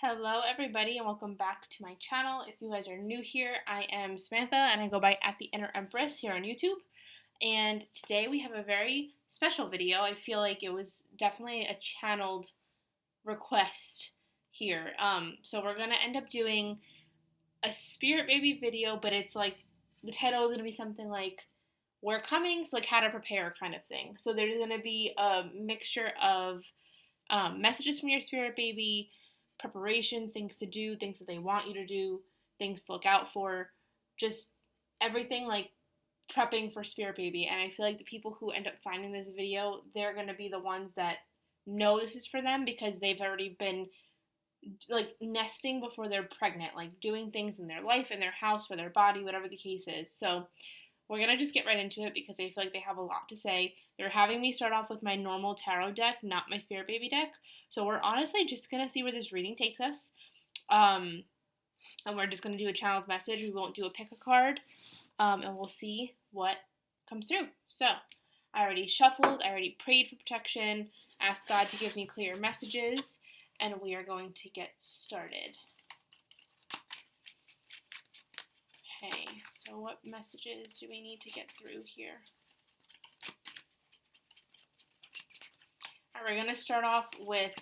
Hello everybody and welcome back to my channel. If you guys are new here, I am Samantha and I go by at the Inner Empress here on YouTube. And today we have a very special video. I feel like it was definitely a channeled request here. So we're gonna end up doing a spirit baby video, but it's like the title is gonna be something like "We're Coming," so like how to prepare kind of thing. So there's gonna be a mixture of messages from your spirit baby, preparations, things to do, things that they want you to do, things to look out for, just everything like prepping for spirit baby. And I feel like the people who end up finding this video, they're going to be the ones that know this is for them because they've already been like nesting before they're pregnant, like doing things in their life, in their house, for their body, whatever the case is. So we're going to just get right into it because I feel like they have a lot to say. They're having me start off with my normal tarot deck, not my spirit baby deck. So we're honestly just going to see where this reading takes us. And we're just going to do a channeled message. We won't do a pick a card. And we'll see what comes through. So I already shuffled. I already prayed for protection. Asked God to give me clear messages. And we are going to get started. Okay, so what messages do we need to get through here? All right, we're going to start off with,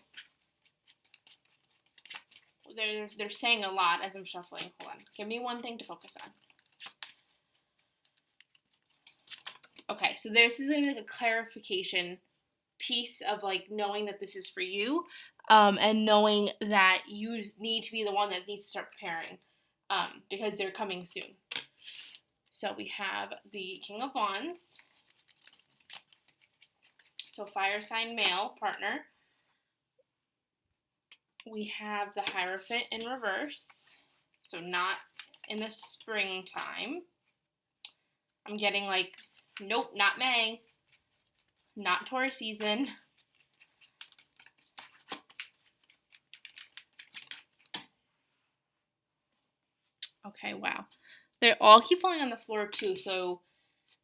they're saying a lot as I'm shuffling. Hold on. Give me one thing to focus on. Okay, so this is going to be like a clarification piece of like knowing that this is for you, and knowing that you need to be the one that needs to start preparing, because they're coming soon. So we have the King of Wands, so fire sign male partner. We have the Hierophant in reverse, so not in the springtime. I'm getting like, nope, not May, not Taurus season. Okay, wow. They all keep falling on the floor too, so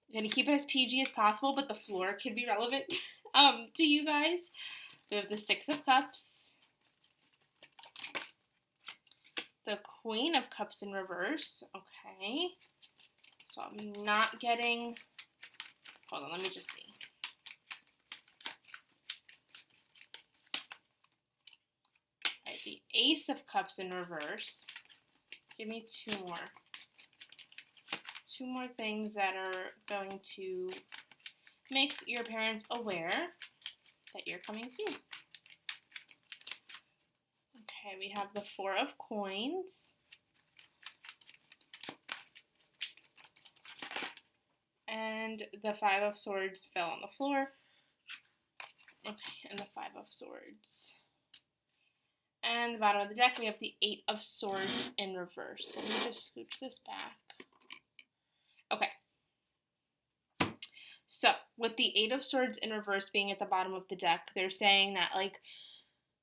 I'm going to keep it as PG as possible, but the floor could be relevant to you guys. We have the Six of Cups, the Queen of Cups in reverse. Okay, so I'm not getting, hold on, let me just see. All right, the Ace of Cups in reverse. Give me two more things that are going to make your parents aware that you're coming soon. Okay, we have the Four of Coins. And the Five of Swords fell on the floor. Okay, and the Five of Swords. And the bottom of the deck, we have the Eight of Swords in reverse. So let me just scooch this back. Okay. So, with the Eight of Swords in reverse being at the bottom of the deck, they're saying that, like,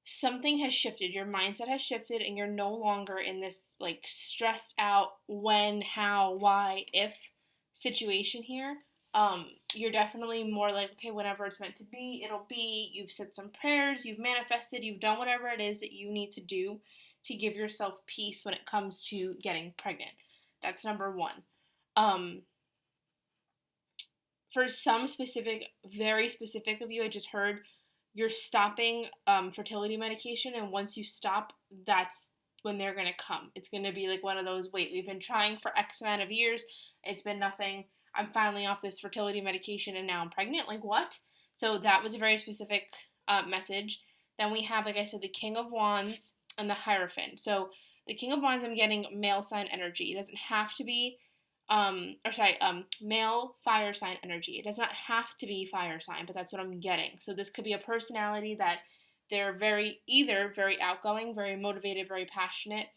something has shifted. Your mindset has shifted, and you're no longer in this, like, stressed out when, how, why, if situation here. You're definitely more like, okay, whenever it's meant to be, it'll be. You've said some prayers, you've manifested, you've done whatever it is that you need to do to give yourself peace when it comes to getting pregnant. That's number one. For some specific, very specific of you, I just heard you're stopping fertility medication, and once you stop, that's when they're going to come. It's going to be like one of those, wait, we've been trying for X amount of years, it's been nothing, I'm finally off this fertility medication, and now I'm pregnant, like what? So that was a very specific message. Then we have, like I said, the King of Wands and the Hierophant. So the King of Wands, I'm getting male sign energy. It doesn't have to be male fire sign energy. It does not have to be fire sign, but that's what I'm getting. So this could be a personality that they're either very outgoing, very motivated, very passionate,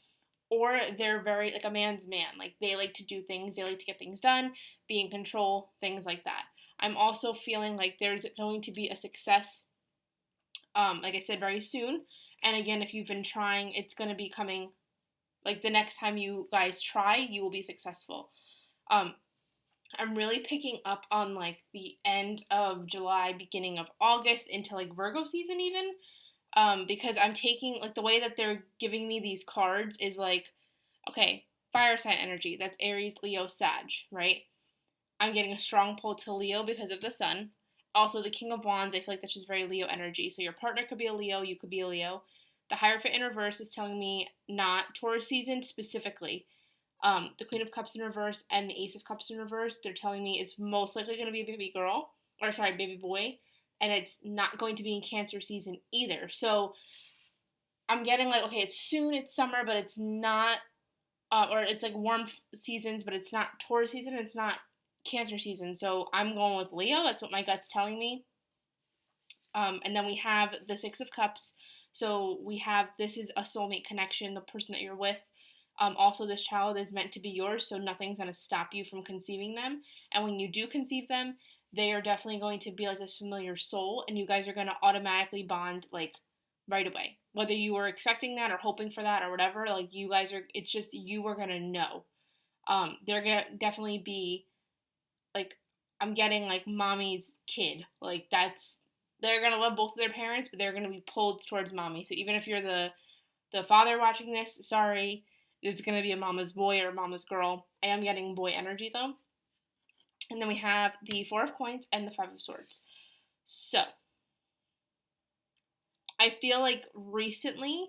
or they're very, like, a man's man. Like, they like to do things, they like to get things done, be in control, things like that. I'm also feeling like there's going to be a success, like I said, very soon. And again, if you've been trying, it's going to be coming, like, the next time you guys try, you will be successful. I'm really picking up on, like, the end of July, beginning of August into, like, Virgo season even. because I'm taking, like, the way that they're giving me these cards is like, okay, fire sign energy. That's Aries, Leo, Sag, right? I'm getting a strong pull to Leo because of the sun. Also, the King of Wands, I feel like that's just very Leo energy. So your partner could be a Leo, you could be a Leo. The Hierophant in reverse is telling me not Taurus season specifically. The Queen of Cups in reverse and the Ace of Cups in reverse, they're telling me it's most likely going to be a baby girl, or sorry, baby boy, and it's not going to be in Cancer season either. So I'm getting like, okay, it's soon, it's summer, but it's not, or it's like warm seasons, but it's not Taurus season, it's not Cancer season. So I'm going with Leo. That's what my gut's telling me. And then we have the Six of Cups. So we have, this is a soulmate connection, the person that you're with. Also, this child is meant to be yours, so nothing's going to stop you from conceiving them. And when you do conceive them, they are definitely going to be like this familiar soul, and you guys are going to automatically bond like right away. Whether you were expecting that or hoping for that or whatever, like you guys are, it's just you are going to know. They're going to definitely be like, I'm getting like mommy's kid. Like that's, they're going to love both of their parents, but they're going to be pulled towards mommy. So even if you're the father watching this, sorry, it's going to be a mama's boy or a mama's girl. I am getting boy energy though. And then we have the Four of Coins and the Five of Swords. So I feel like recently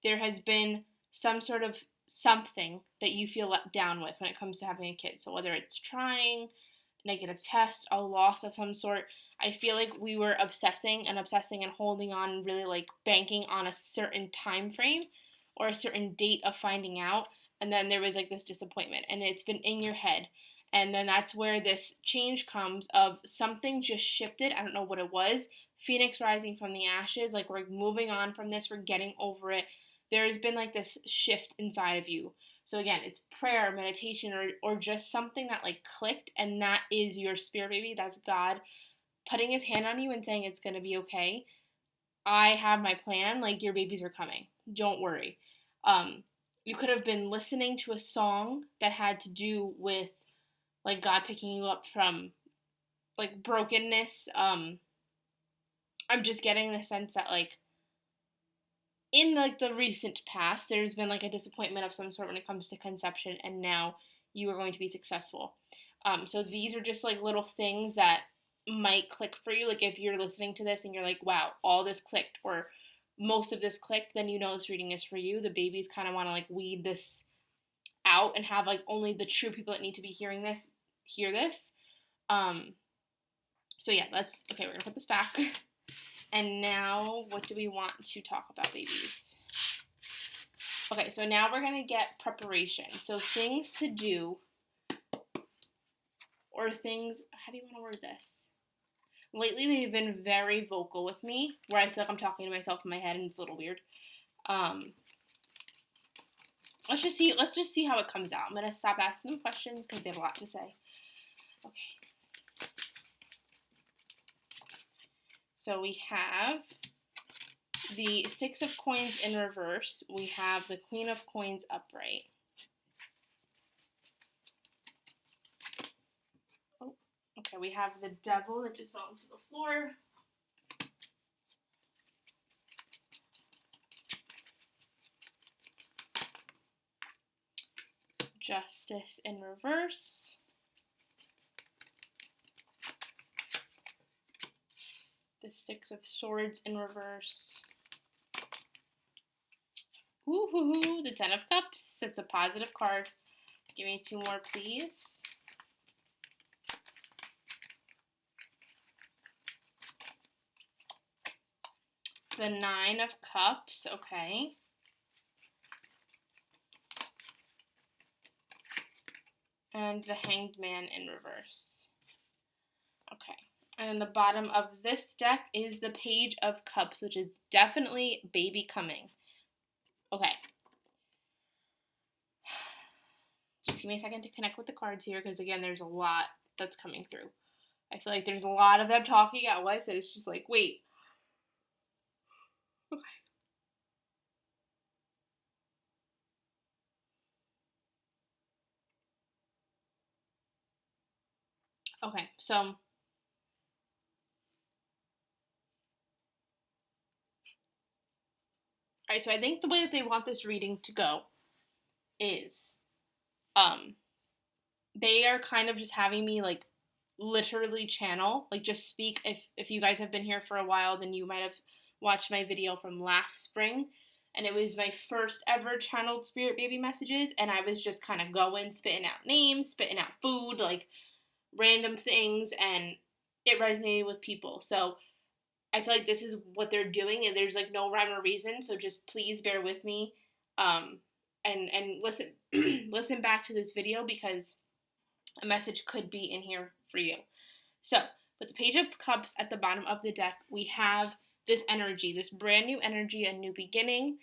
there has been some sort of something that you feel let down with when it comes to having a kid. So whether it's trying, negative test, a loss of some sort, I feel like we were obsessing and holding on and really like banking on a certain time frame or a certain date of finding out, and then there was like this disappointment and it's been in your head. And then that's where this change comes of something just shifted. I don't know what it was. Phoenix rising from the ashes, like we're moving on from this, we're getting over it. There has been like this shift inside of you. So again, it's prayer, meditation, or just something that like clicked, and that is your spirit baby. That's God putting his hand on you and saying it's going to be okay. I have my plan. Like, your babies are coming. Don't worry. You could have been listening to a song that had to do with like God picking you up from like brokenness. I'm just getting the sense that like in like the recent past, there's been like a disappointment of some sort when it comes to conception, and now you are going to be successful. So these are just like little things that might click for you. Like if you're listening to this and you're like, wow, all this clicked, or most of this clicked, then you know this reading is for you. The babies kind of want to like weed this out and have like only the true people that need to be hearing this hear this. So yeah, let's, okay, we're gonna put this back. And now, what do we want to talk about, babies? Okay, so now we're going to get preparation. So things to do, or things, how do you want to word this? Lately, they've been very vocal with me, where I feel like I'm talking to myself in my head, and it's a little weird. Let's just see how it comes out. I'm going to stop asking them questions, because they have a lot to say. Okay. So we have the Six of Coins in reverse. We have the Queen of Coins upright. Oh, okay, we have the Devil that just fell into the floor. Justice in reverse. The Six of Swords in reverse. Woohoo! The Ten of Cups. It's a positive card. Give me two more, please. The Nine of Cups. Okay. And the Hanged Man in reverse. Okay. And the bottom of this deck is the Page of Cups, which is definitely baby coming. Okay. Just give me a second to connect with the cards here, because again, there's a lot that's coming through. I feel like there's a lot of them talking at once, and it's just like, wait. Okay. Okay, so Alright, so I think the way that they want this reading to go is um they are kind of just having me like literally channel, like just speak. If you guys have been here for a while, then you might have watched my video from last spring, and it was my first ever channeled spirit baby messages, and I was just kind of going, spitting out names, spitting out food, like random things, and it resonated with people. So I feel like this is what they're doing, and there's like no rhyme or reason. So just please bear with me, um, and listen listen back to this video because a message could be in here for you. So, with the Page of Cups at the bottom of the deck, we have this energy, this brand new energy, a new beginning.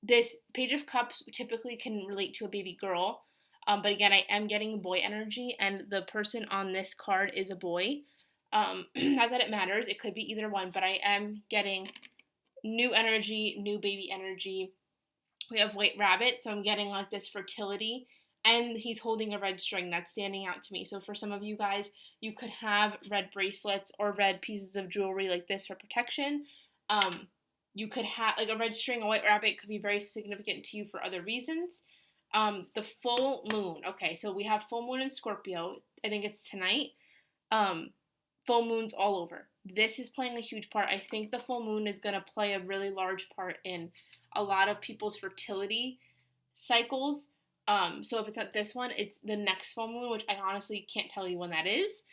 This Page of Cups typically can relate to a baby girl, but again, I am getting boy energy, and the person on this card is a boy. Not that it matters, it could be either one, but I am getting new energy, new baby energy. We have White Rabbit, so I'm getting like this fertility, and he's holding a red string that's standing out to me. So for some of you guys, you could have red bracelets or red pieces of jewelry like this for protection. You could have like a red string, a white rabbit could be very significant to you for other reasons. The full moon. Okay, so we have full moon in Scorpio. I think it's tonight. Um, Full moons all over. This is playing a huge part. I think the full moon is going to play a really large part in a lot of people's fertility cycles. So if it's not this one, it's the next full moon, which I honestly can't tell you when that is.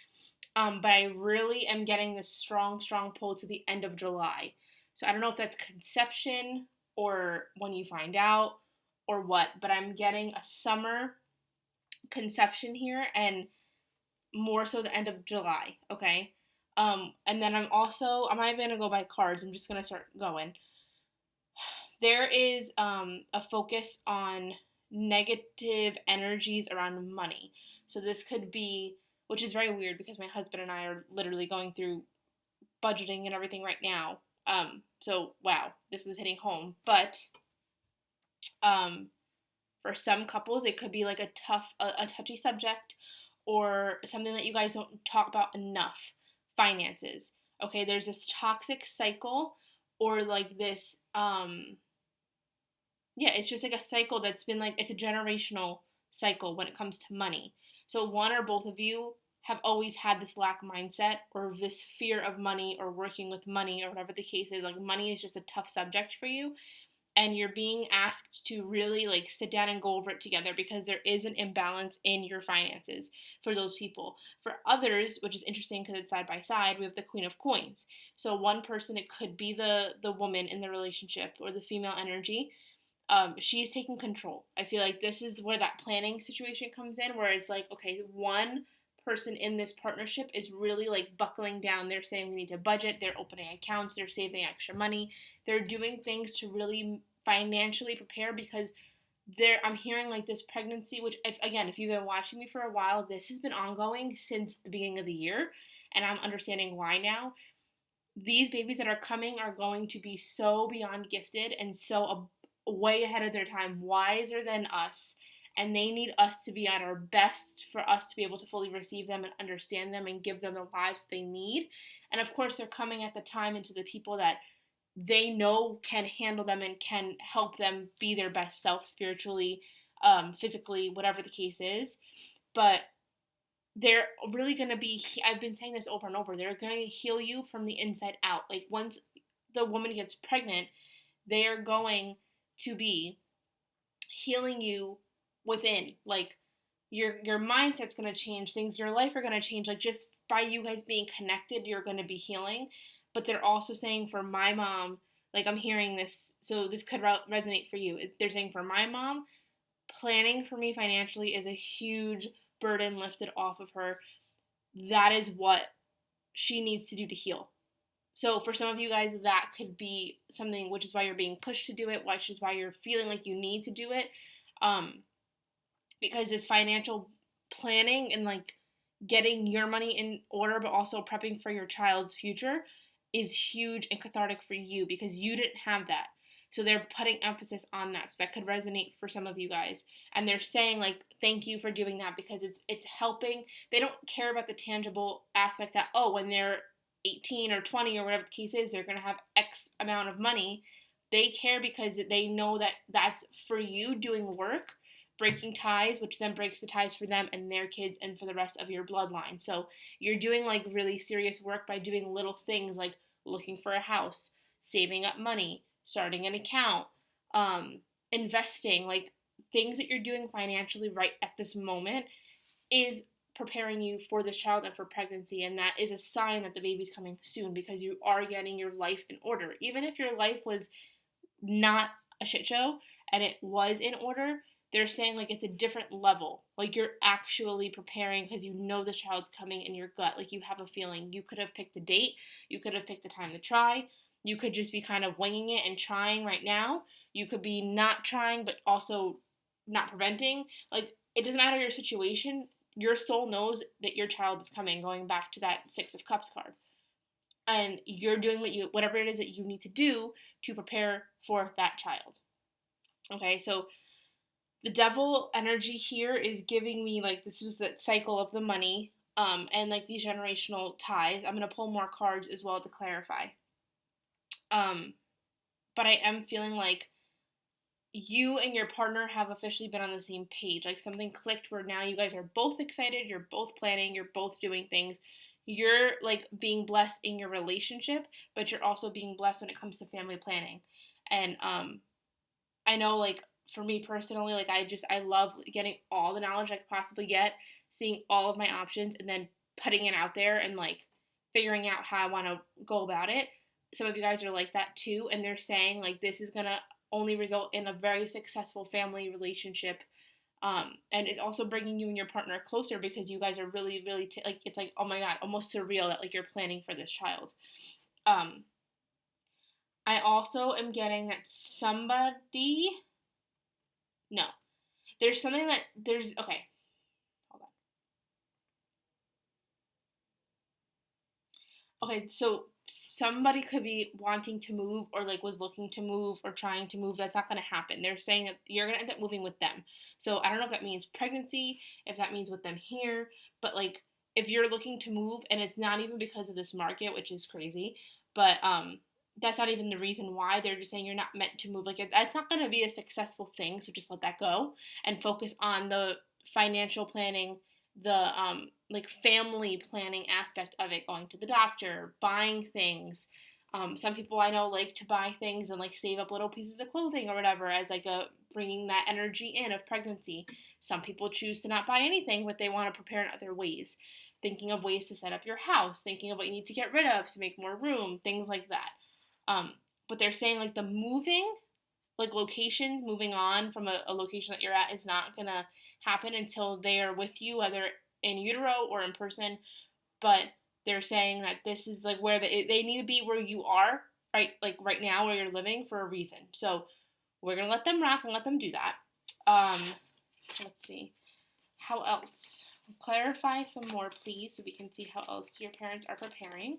But I really am getting this strong, strong pull to the end of July. So I don't know if that's conception or when you find out or what, but I'm getting a summer conception here and more so the end of July, okay? And then I'm not even gonna go by cards, I'm just gonna start going. There is a focus on negative energies around money. So this could be, which is very weird because my husband and I are literally going through budgeting and everything right now. So wow, this is hitting home. But um, for some couples, it could be like a touchy subject or something that you guys don't talk about enough. Finances. Okay, there's this toxic cycle or like this yeah, it's just like a cycle that's been like, it's a generational cycle when it comes to money. So one or both of you have always had this lack mindset or this fear of money or working with money or whatever the case is. Like money is just a tough subject for you, and you're being asked to really like sit down and go over it together because there is an imbalance in your finances for those people. For others, which is interesting because it's side by side, we have the Queen of Coins. So one person, it could be the woman in the relationship or the female energy. She's taking control. I feel like this is where that planning situation comes in, where it's like, okay, one person in this partnership is really like buckling down. They're saying we need to budget, they're opening accounts, they're saving extra money, they're doing things to really financially prepare because I'm hearing like this pregnancy, which if you've been watching me for a while, this has been ongoing since the beginning of the year, and I'm understanding why now. These babies that are coming are going to be so beyond gifted and so way ahead of their time, wiser than us, and they need us to be at our best for us to be able to fully receive them and understand them and give them the lives they need. And of course, they're coming at the time into the people that they know can handle them and can help them be their best self spiritually, physically, whatever the case is. But they're really going to be, I've been saying this over and over, they're going to heal you from the inside out. Like once the woman gets pregnant, they are going to be healing you within. Like your mindset's going to change, things in your life are going to change. Like just by you guys being connected, you're going to be healing. But they're also saying for my mom, like I'm hearing this, so this could resonate for you. They're saying for my mom, planning for me financially is a huge burden lifted off of her. That is what she needs to do to heal. So for some of you guys, that could be something, which is why you're being pushed to do it, which is why you're feeling like you need to do it. Because this financial planning and like getting your money in order, but also prepping for your child's future is huge and cathartic for you because you didn't have that. So they're putting emphasis on that. So that could resonate for some of you guys. And they're saying like, thank you for doing that because it's helping. They don't care about the tangible aspect that, oh, when they're 18 or 20 or whatever the case is, they're going to have X amount of money. they care because they know that that's for you doing work, breaking ties, which then breaks the ties for them and their kids and for the rest of your bloodline. So you're doing like really serious work by doing little things like looking for a house, saving up money, starting an account, investing, like things that you're doing financially right at this moment is preparing you for this child and for pregnancy. And that is a sign that the baby's coming soon, because you are getting your life in order. Even if your life was not a shit show and it was in order, they're saying like it's a different level. Like you're actually preparing because you know the child's coming in your gut. Like you have a feeling. You could have picked the date, you could have picked the time to try, you could just be kind of winging it and trying right now. You could be not trying but also not preventing. Like it doesn't matter your situation. Your soul knows that your child is coming, going back to that Six of Cups card. And you're doing whatever it is that you need to do to prepare for that child. Okay, so the devil energy here is giving me like this was that cycle of the money, and like these generational ties. I'm gonna pull more cards as well to clarify. But I am feeling like you and your partner have officially been on the same page. Like something clicked where now you guys are both excited, you're both planning, you're both doing things. You're like being blessed in your relationship, but you're also being blessed when it comes to family planning. And I know like for me personally, like I love getting all the knowledge I could possibly get, seeing all of my options and then putting it out there and like figuring out how I want to go about it. Some of you guys are like that too, and they're saying like this is going to only result in a very successful family relationship. And it's also bringing you and your partner closer because you guys are really, really, like, it's like, oh my God, almost surreal that, like, you're planning for this child. I also am getting that somebody, no, there's something that, okay, hold on. Okay, so somebody could be wanting to move or like was looking to move or trying to move. That's not going to happen. They're saying that you're going to end up moving with them. So I don't know if that means pregnancy, if that means with them here, but like if you're looking to move and it's not even because of this market, which is crazy, but that's not even the reason why. They're just saying you're not meant to move. Like that's not going to be a successful thing, so just let that go and focus on the financial planning, the like family planning aspect of it, going to the doctor, buying things. Some people I know like to buy things and like save up little pieces of clothing or whatever as like a bringing that energy in of pregnancy. Some people choose to not buy anything, but they want to prepare in other ways. Thinking of ways to set up your house, thinking of what you need to get rid of to make more room, things like that. But they're saying like the moving, like locations, moving on from a location that you're at is not gonna happen until they are with you, whether in utero or in person. But they're saying that this is like where they need to be where you are, right? Like right now where you're living for a reason. So we're gonna let them rock and let them do that. Let's see. How else? Clarify some more, please, so we can see how else your parents are preparing.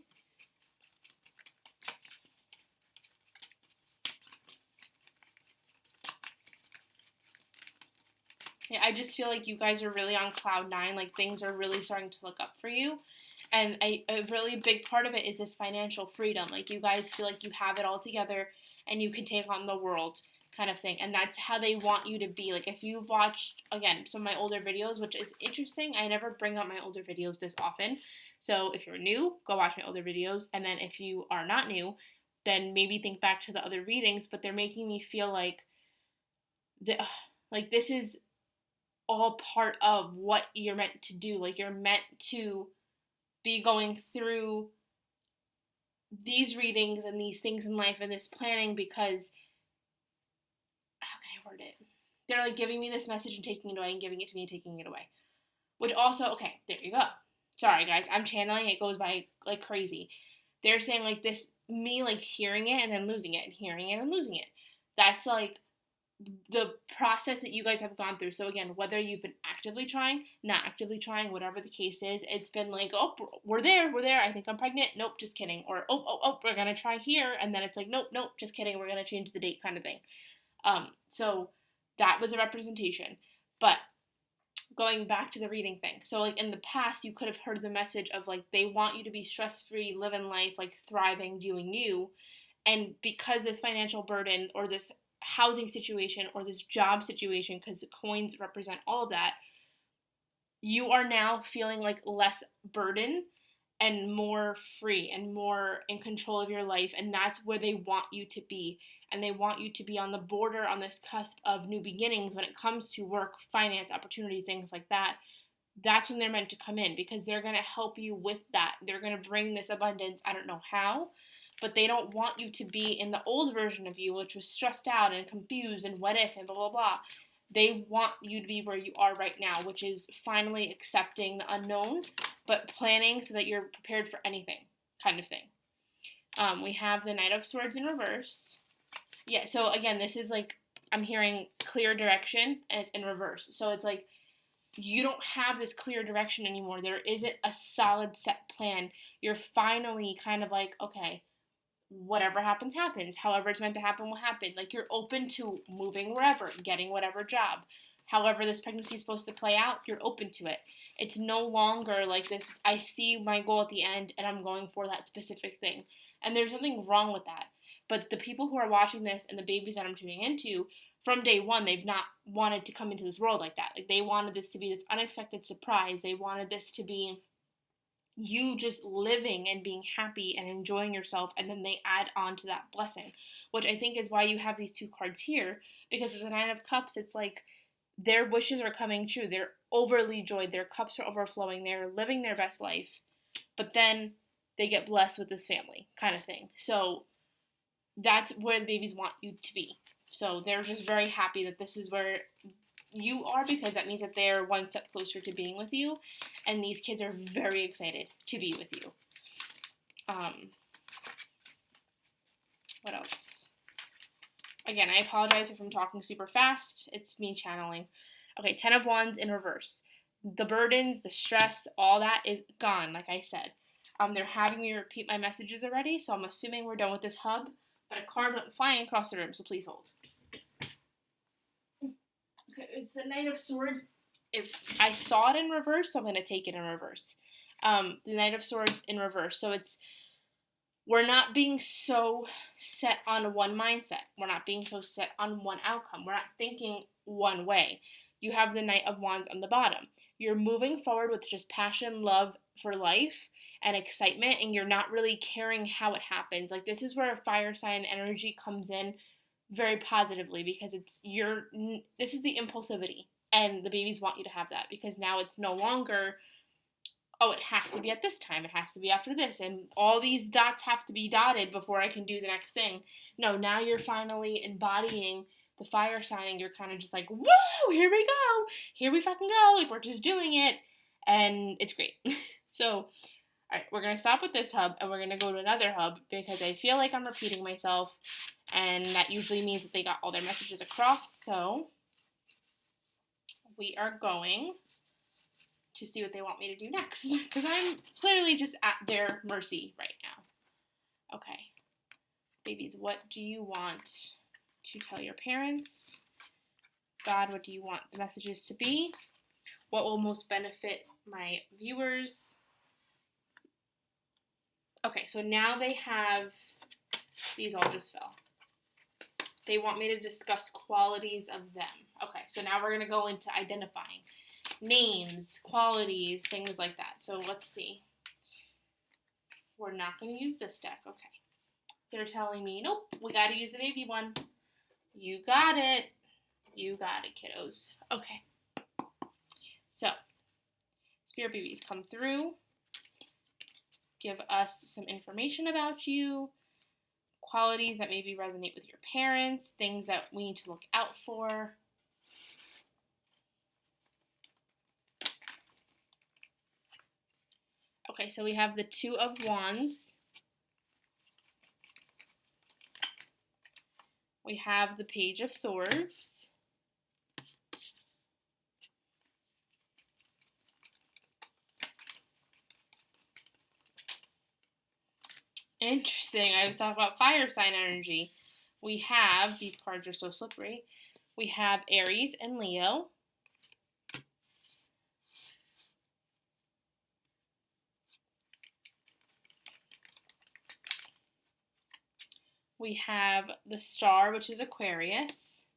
Yeah, I just feel like you guys are really on cloud nine. Like things are really starting to look up for you. And a really big part of it is this financial freedom. Like you guys feel like you have it all together and you can take on the world kind of thing. And that's how they want you to be. Like if you've watched, again, some of my older videos, which is interesting. I never bring up my older videos this often. So if you're new, go watch my older videos. And then if you are not new, then maybe think back to the other readings. But they're making me feel like this is all part of what you're meant to do. Like you're meant to be going through these readings and these things in life and this planning because, how can I word it? They're like giving me this message and taking it away and giving it to me and taking it away. Which also, okay, there you go. Sorry guys, I'm channeling, it goes by like crazy. They're saying like this, me like hearing it and then losing it and hearing it and losing it. That's like the process that you guys have gone through. So again, whether you've been actively trying, not actively trying, whatever the case is, it's been like, oh, we're there, I think I'm pregnant, nope, just kidding. Or, oh, we're gonna try here, and then it's like, nope, just kidding, we're gonna change the date kind of thing. So that was a representation. But going back to the reading thing, so like in the past, you could have heard the message of like, they want you to be stress-free, living life, like thriving, doing you. And because this financial burden or this housing situation or this job situation, because coins represent all of that, you are now feeling like less burden and more free and more in control of your life. And that's where they want you to be. And they want you to be on the border, on this cusp of new beginnings when it comes to work, finance, opportunities, things like that. That's when they're meant to come in, because they're going to help you with that. They're going to bring this abundance. I don't know how, but they don't want you to be in the old version of you, which was stressed out and confused and what if and blah, blah, blah. They want you to be where you are right now, which is finally accepting the unknown, but planning so that you're prepared for anything kind of thing. We have the Knight of Swords in reverse. Yeah, so again, this is like, I'm hearing clear direction, and it's in reverse. So it's like, you don't have this clear direction anymore. There isn't a solid set plan. You're finally kind of like, okay, whatever happens, happens. However it's meant to happen will happen. Like, you're open to moving wherever, getting whatever job. However this pregnancy is supposed to play out, you're open to it. It's no longer like this, I see my goal at the end and I'm going for that specific thing. And there's nothing wrong with that. But the people who are watching this and the babies that I'm tuning into, from day one, they've not wanted to come into this world like that. Like, they wanted this to be this unexpected surprise. They wanted this to be you just living and being happy and enjoying yourself, and then they add on to that blessing, which I think is why you have these two cards here, because with the Nine of Cups, it's like their wishes are coming true. They're overly joyed. Their cups are overflowing. They're living their best life, but then they get blessed with this family kind of thing. So that's where the babies want you to be. So they're just very happy that this is where you are, because that means that they're one step closer to being with you, and these kids are very excited to be with you. What else? Again, I apologize if I'm talking super fast. It's me channeling. Okay, 10 of Wands in reverse. The burdens, the stress, all that is gone, like I said. They're having me repeat my messages already, so I'm assuming we're done with this hub. But a card went flying across the room, so please hold. Okay, it's the Knight of Swords. If I saw it in reverse, so I'm going to take it in reverse. The Knight of Swords in reverse. So it's, we're not being so set on one mindset. We're not being so set on one outcome. We're not thinking one way. You have the Knight of Wands on the bottom. You're moving forward with just passion, love for life, and excitement, and you're not really caring how it happens. Like, this is where a fire sign energy comes in very positively, because this is the impulsivity, and the babies want you to have that, because now it's no longer, oh, it has to be at this time, it has to be after this, and all these dots have to be dotted before I can do the next thing. No, now you're finally embodying the fire sign, and you're kind of just like, whoa, here we go, here we fucking go, like, we're just doing it, and it's great. So, all right, we're going to stop with this hub, and we're going to go to another hub, because I feel like I'm repeating myself, and that usually means that they got all their messages across. So we are going to see what they want me to do next, because I'm clearly just at their mercy right now. Okay, babies, what do you want to tell your parents? God, what do you want the messages to be? What will most benefit my viewers? Okay, so now they have, these all just fell. They want me to discuss qualities of them. Okay, so now we're going to go into identifying names, qualities, things like that. So let's see. We're not going to use this deck. Okay. They're telling me, nope, we got to use the baby one. You got it. You got it, kiddos. Okay. So, spirit babies, come through. Give us some information about you. Qualities that maybe resonate with your parents. Things that we need to look out for. Okay, so we have the Two of Wands. We have the Page of Swords. Interesting. I was talking about fire sign energy. We have, these cards are so slippery. We have Aries and Leo. We have the Star, which is Aquarius.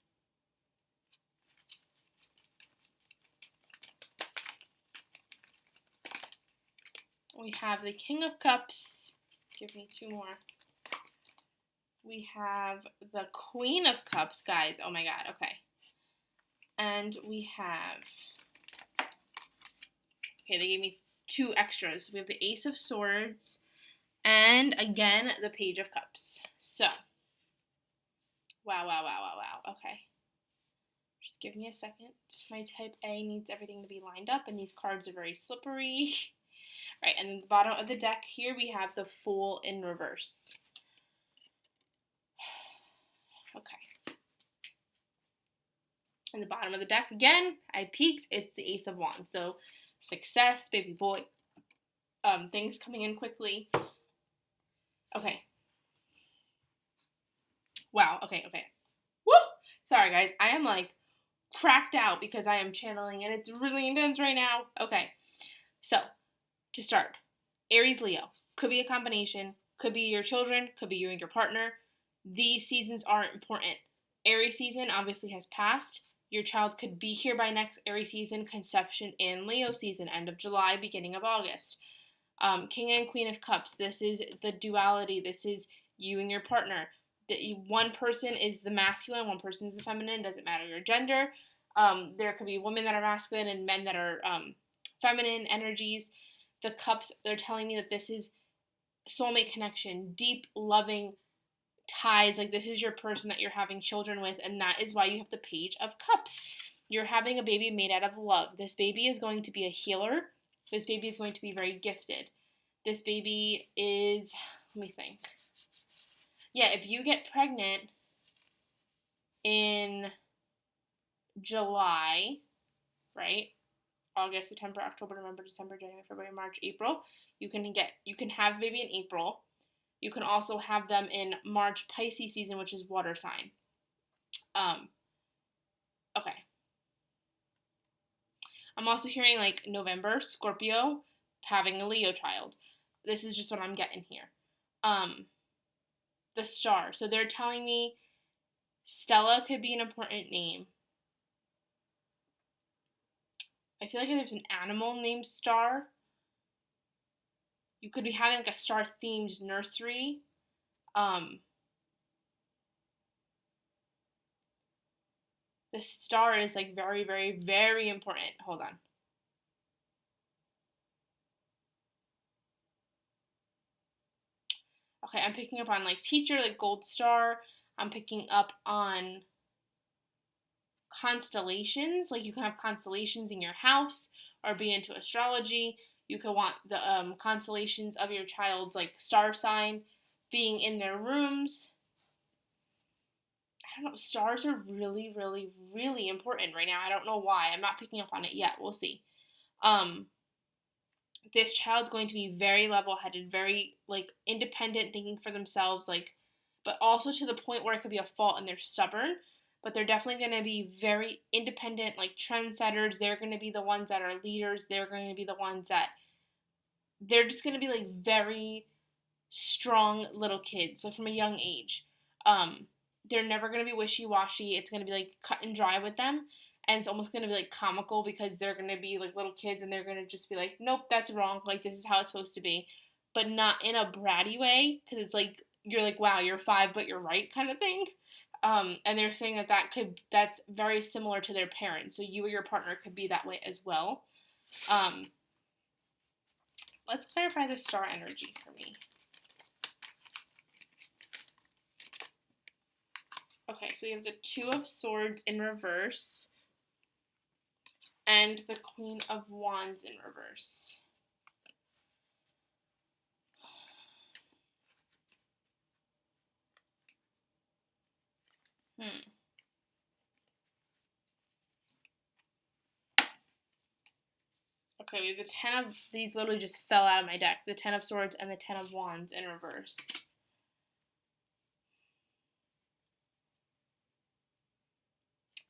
We have the King of Cups. Give me two more. We have the Queen of Cups, guys. Oh my god, okay. And we have, okay, they gave me two extras. We have the Ace of Swords and, again, the Page of Cups. So, wow. Okay. Just give me a second. My type A needs everything to be lined up, and these cards are very slippery. All right, and at the bottom of the deck here, we have the Fool in reverse. Okay. In the bottom of the deck, again, I peeked, it's the Ace of Wands. So, success, baby boy, things coming in quickly. Okay. Wow, okay. Woo! Sorry, guys, I am, like, cracked out because I am channeling, and it's really intense right now. Okay, so, to start, Aries, Leo. Could be a combination, could be your children, could be you and your partner. These seasons aren't important. Aries season obviously has passed. Your child could be here by next Aries season, conception in Leo season, end of July, beginning of August. King and Queen of Cups, this is the duality. This is you and your partner. One person is the masculine, one person is the feminine, doesn't matter your gender. There could be women that are masculine and men that are feminine energies. The cups, they're telling me that this is soulmate connection, deep, loving ties. Like, this is your person that you're having children with, and that is why you have the Page of Cups. You're having a baby made out of love. This baby is going to be a healer. This baby is going to be very gifted. This baby is, let me think. Yeah, if you get pregnant in July, right? August, September, October, November, December, January, February, March, April. You can have a baby in April. You can also have them in March, Pisces season, which is water sign. Okay. I'm also hearing like November, Scorpio, having a Leo child. This is just what I'm getting here. The Star. So they're telling me Stella could be an important name. I feel like there's an animal named Star. You could be having like a star-themed nursery. The star is like very, very, very important. Hold on. Okay, I'm picking up on like teacher, like gold star. I'm picking up on constellations. Like, you can have constellations in your house or be into astrology. You could want the constellations of your child's like star sign being in their rooms. I don't know. Stars are really, really, really important right now. I don't know why. I'm not picking up on it yet. We'll see. This child's going to be very level-headed, very like independent, thinking for themselves, like, but also to the point where it could be a fault and they're stubborn. But they're definitely going to be very independent, like trendsetters. They're going to be the ones that are leaders. They're going to be the ones that they're just going to be like very strong little kids, like from a young age. They're never going to be wishy-washy. It's going to be like cut and dry with them. And it's almost going to be like comical because they're going to be like little kids and they're going to just be like, nope, that's wrong. Like, this is how it's supposed to be. But not in a bratty way, because it's like, you're like, wow, you're 5, but you're right kind of thing. And they're saying that's very similar to their parents. So you or your partner could be that way as well. Let's clarify the star energy for me. Okay, so you have the Two of Swords in reverse and the Queen of Wands in reverse. Okay, we have the Ten of, these literally just fell out of my deck. The Ten of Swords and the Ten of Wands in reverse.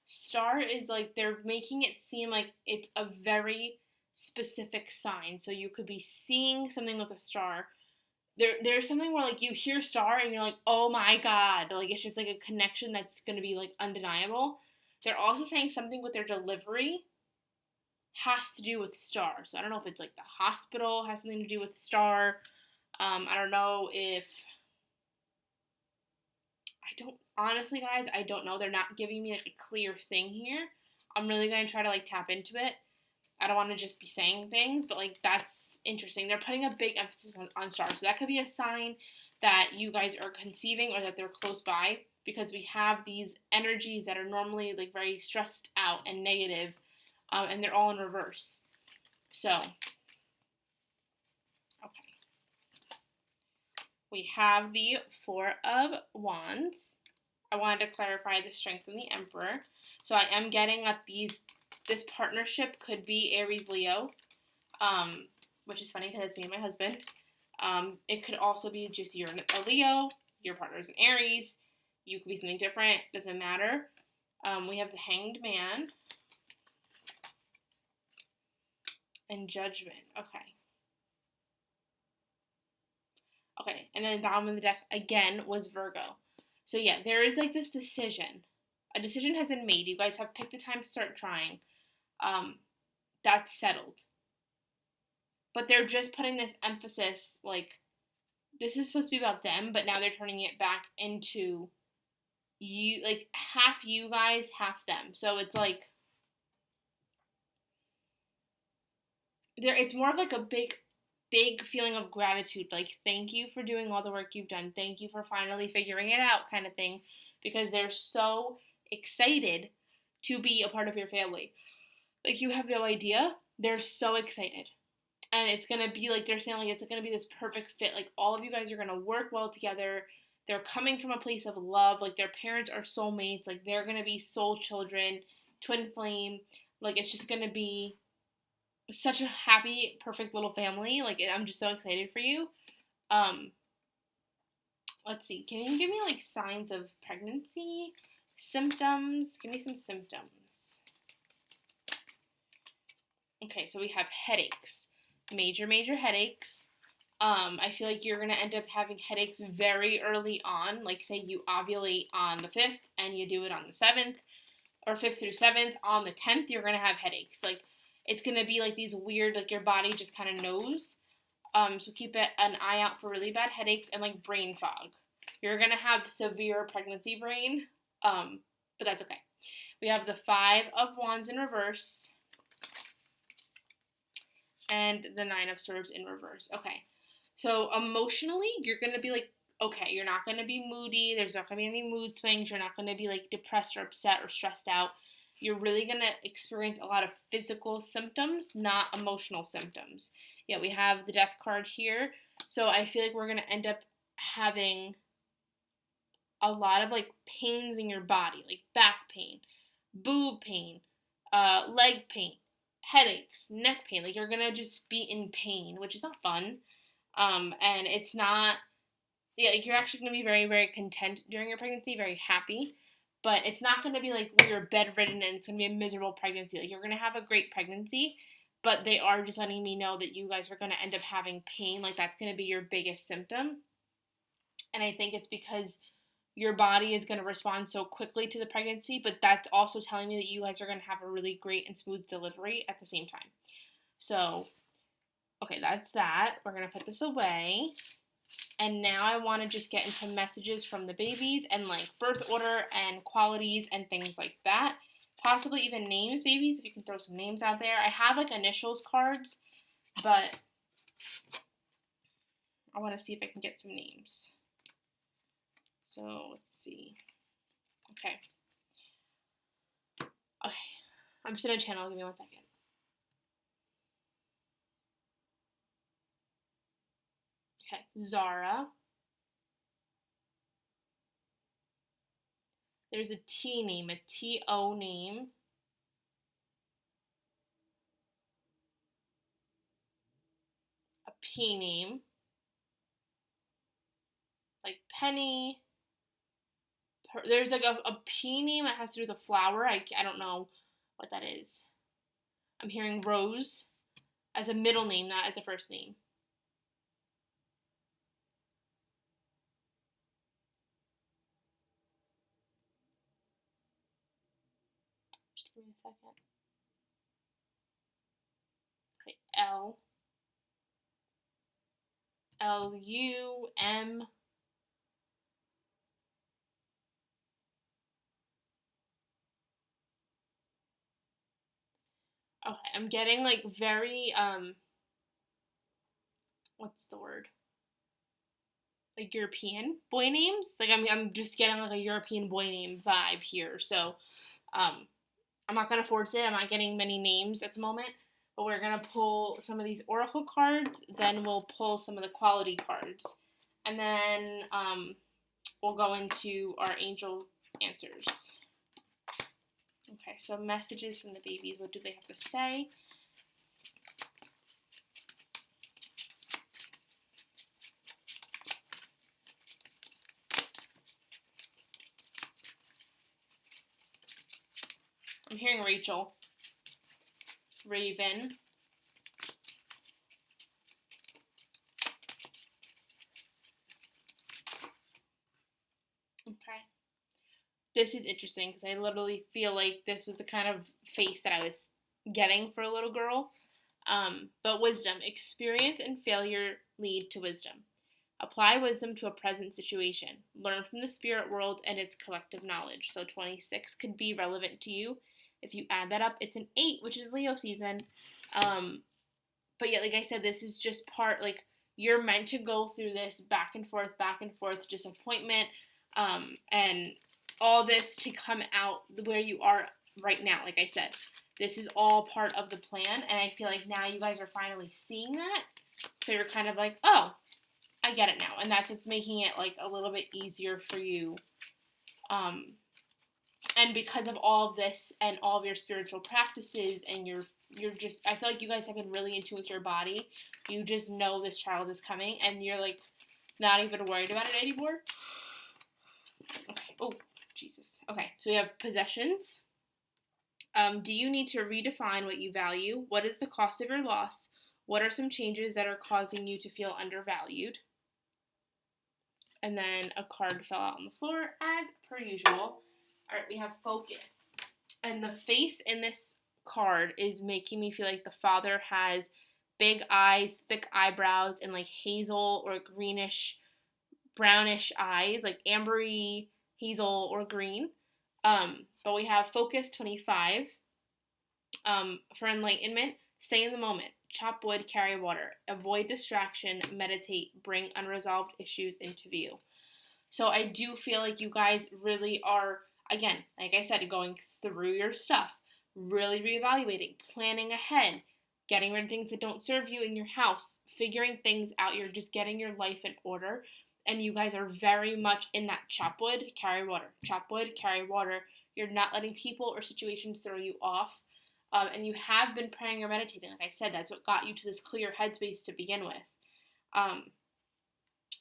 Star is like, they're making it seem like it's a very specific sign. So you could be seeing something with a star. there's something where like you hear star and you're like, oh my god, like it's just like a connection that's gonna be like undeniable. They're also saying something with their delivery has to do with star. So I don't know if it's like the hospital has something to do with star. I don't know if I don't honestly, guys, I don't know. They're not giving me like a clear thing here. I'm really gonna try to like tap into it. I don't want to just be saying things, but like that's interesting. They're putting a big emphasis on stars, so that could be a sign that you guys are conceiving or that they're close by, because we have these energies that are normally like very stressed out and negative, and they're all in reverse. So, okay, we have the Four of Wands. I wanted to clarify the strength in the Emperor. So I am getting that this partnership could be Aries Leo, which is funny because it's me and my husband. It could also be just you're a Leo, your partner's an Aries. You could be something different. Doesn't matter. We have the Hanged Man and Judgment. Okay. Okay, and then the bottom of the deck again was Virgo. So yeah, there is like this decision. A decision has been made. You guys have picked the time to start trying. That's settled. But they're just putting this emphasis, like, this is supposed to be about them, but now they're turning it back into you, like, half you guys, half them. So it's like, it's more of like a big feeling of gratitude. Like, thank you for doing all the work you've done. Thank you for finally figuring it out, kind of thing. Because they're so excited to be a part of your family. Like, you have no idea. They're so excited. And it's going to be like, they're saying, like, it's going to be this perfect fit. Like, all of you guys are going to work well together. They're coming from a place of love. Like, their parents are soulmates. Like, they're going to be soul children, twin flame. Like, it's just going to be such a happy, perfect little family. Like, I'm just so excited for you. Let's see. Can you give me, like, signs of pregnancy? Symptoms? Give me some symptoms. Okay, so we have headaches. Major headaches. I feel like you're going to end up having headaches very early on. Like, say you ovulate on the 5th and you do it on the 7th, or 5th through 7th. On the 10th, you're going to have headaches. Like, it's going to be like these weird, like, your body just kind of knows. So keep an eye out for really bad headaches and, like, brain fog. You're going to have severe pregnancy brain, but that's okay. We have the Five of Wands in reverse and the Nine of Swords in reverse. Okay. So emotionally, you're going to be like, okay, you're not going to be moody. There's not going to be any mood swings. You're not going to be like depressed or upset or stressed out. You're really going to experience a lot of physical symptoms, not emotional symptoms. Yeah, we have the Death card here. So I feel like we're going to end up having a lot of like pains in your body, like back pain, boob pain, leg pain, headaches, neck pain. Like, you're going to just be in pain, which is not fun. And it's not, yeah, like, you're actually going to be very content during your pregnancy, very happy, but it's not going to be like where you're bedridden and it's going to be a miserable pregnancy. Like, you're going to have a great pregnancy, but they are just letting me know that you guys are going to end up having pain. Like, that's going to be your biggest symptom. And I think it's because your body is going to respond so quickly to the pregnancy, but that's also telling me that you guys are going to have a really great and smooth delivery at the same time. So, okay, that's that. We're going to put this away. And now I want to just get into messages from the babies and like birth order and qualities and things like that. Possibly even names, babies, if you can throw some names out there. I have like initials cards, but I want to see if I can get some names. So let's see. Okay. Okay. I'm just in a channel. Give me 1 second. Okay. Zara. There's a T name, a T-O name. A P name. Like Penny. There's like a P name that has to do with a flower. I don't know what that is. I'm hearing Rose as a middle name, not as a first name. Give me a second. Okay, L. L-U-M. Okay, I'm getting like very, what's the word? Like European boy names. Like I'm just getting like a European boy name vibe here. So, um, I'm not gonna force it. I'm not getting many names at the moment, but we're gonna pull some of these oracle cards. Then we'll pull some of the quality cards, and then we'll go into our angel answers. Okay, so messages from the babies. What do they have to say? I'm hearing Rachel. Raven. Okay. This is interesting because I literally feel like this was the kind of face that I was getting for a little girl. But wisdom. Experience and failure lead to wisdom. Apply wisdom to a present situation. Learn from the spirit world and its collective knowledge. So 26 could be relevant to you. If you add that up, it's an 8, which is Leo season. But yeah, like I said, this is just part, like, you're meant to go through this back and forth disappointment, and all this to come out where you are right now. Like I said, this is all part of the plan, and I feel like now you guys are finally seeing that. So you're kind of like, oh, I get it now. And that's what's making it like a little bit easier for you. And because of all of this and all of your spiritual practices and you're just, I feel like you guys have been really in tune with your body. You just know this child is coming and you're like not even worried about it anymore. Okay. Oh, Jesus. Okay. So we have possessions. Do you need to redefine what you value? What is the cost of your loss? What are some changes that are causing you to feel undervalued? And then a card fell out on the floor as per usual. All right, we have focus. And the face in this card is making me feel like the father has big eyes, thick eyebrows, and like hazel or greenish, brownish eyes, like ambery, hazel, or green. But we have focus 25. For enlightenment, stay in the moment. Chop wood, carry water. Avoid distraction, meditate, bring unresolved issues into view. So I do feel like you guys really are, again, like I said, going through your stuff, really reevaluating, planning ahead, getting rid of things that don't serve you in your house, figuring things out. You're just getting your life in order. And you guys are very much in that chop wood, carry water. Chop wood, carry water. You're not letting people or situations throw you off. And you have been praying or meditating. Like I said, that's what got you to this clear headspace to begin with.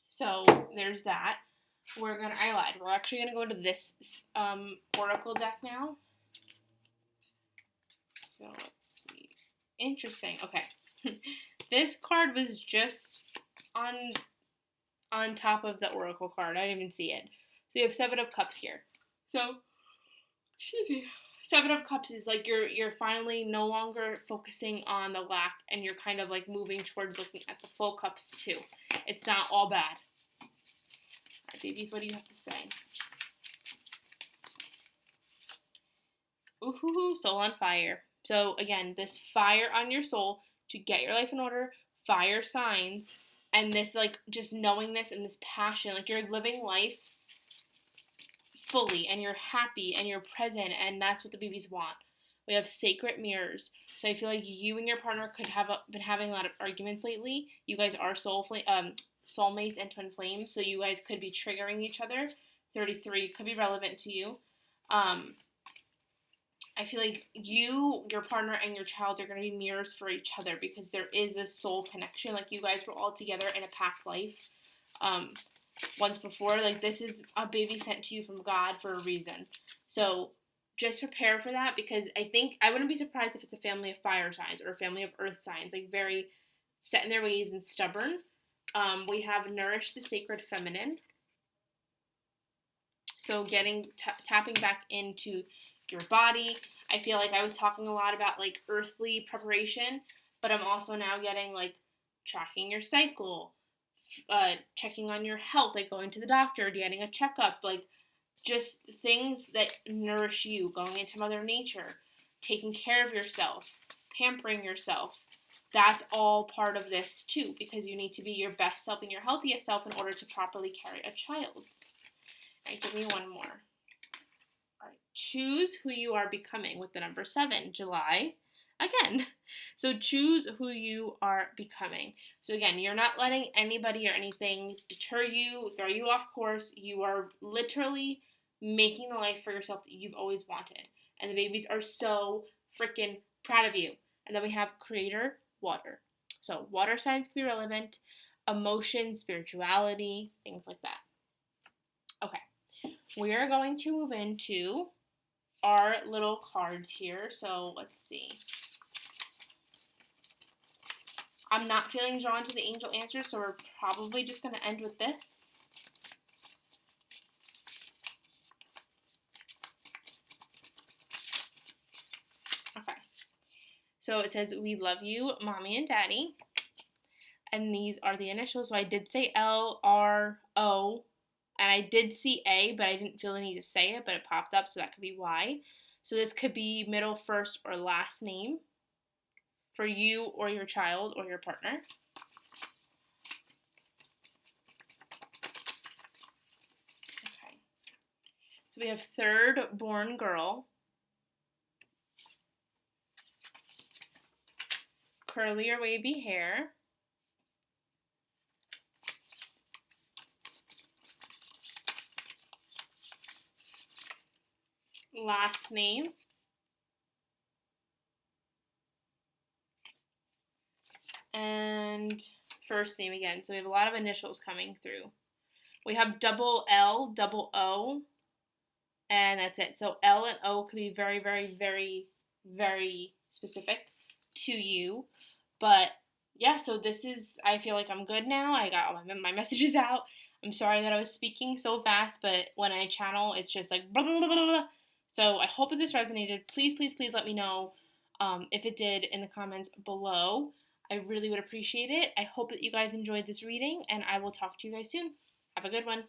So there's that. I lied. We're actually going to go to this oracle deck now. So let's see. Interesting. Okay. This card was just on top of the oracle card. I didn't even see it. So you have 7 of Cups here. So, excuse me. 7 of Cups is like you're finally no longer focusing on the lack and you're kind of like moving towards looking at the full cups too. It's not all bad. All right, babies, what do you have to say? Ooh, soul on fire. So again, this fire on your soul to get your life in order, fire signs, and this like just knowing this and this passion, like you're living life fully and you're happy and you're present, and that's what the babies want. We have sacred mirrors. So I feel like you and your partner could have been having a lot of arguments lately. You guys are soulmates and twin flames, so you guys could be triggering each other. 33 could be relevant to you. I feel like you, your partner, and your child are going to be mirrors for each other because there is this soul connection. Like you guys were all together in a past life. Once before, like this is a baby sent to you from God for a reason. So just prepare for that because I wouldn't be surprised if it's a family of fire signs or a family of earth signs, like very set in their ways and stubborn. We have nourish the sacred feminine. So tapping back into your body. I feel like I was talking a lot about like earthly preparation, but I'm also now getting like tracking your cycle, checking on your health, like going to the doctor, getting a checkup, like just things that nourish you, going into Mother Nature, taking care of yourself, pampering yourself. That's all part of this too, because you need to be your best self and your healthiest self in order to properly carry a child. All right, give me one more. All right, choose who you are becoming with the number 7, July. Again, so choose who you are becoming. So again, you're not letting anybody or anything deter you, throw you off course. You are literally making the life for yourself that you've always wanted. And the babies are so freaking proud of you. And then we have creator, water. So water signs can be relevant, emotion, spirituality, things like that. Okay, we are going to move into our little cards here. So let's see. I'm not feeling drawn to the angel answers, so we're probably just going to end with this. Okay. So it says, we love you, Mommy and Daddy. And these are the initials. So I did say L, R, O, and I did see A, but I didn't feel the need to say it, but it popped up, so that could be Y. So this could be middle, first, or last name for you or your child or your partner. Okay. So we have third born girl, curly or wavy hair, last name, and first name again. So we have a lot of initials coming through. We have double L, double O, and that's it. So L and O could be very, very, very, very specific to you. But yeah, so this is, I feel like I'm good now. I got all my messages out. I'm sorry that I was speaking so fast, but when I channel, it's just like blah, blah, blah, blah, blah. So I hope that this resonated. Please, please, please let me know if it did in the comments below. I really would appreciate it. I hope that you guys enjoyed this reading, and I will talk to you guys soon. Have a good one.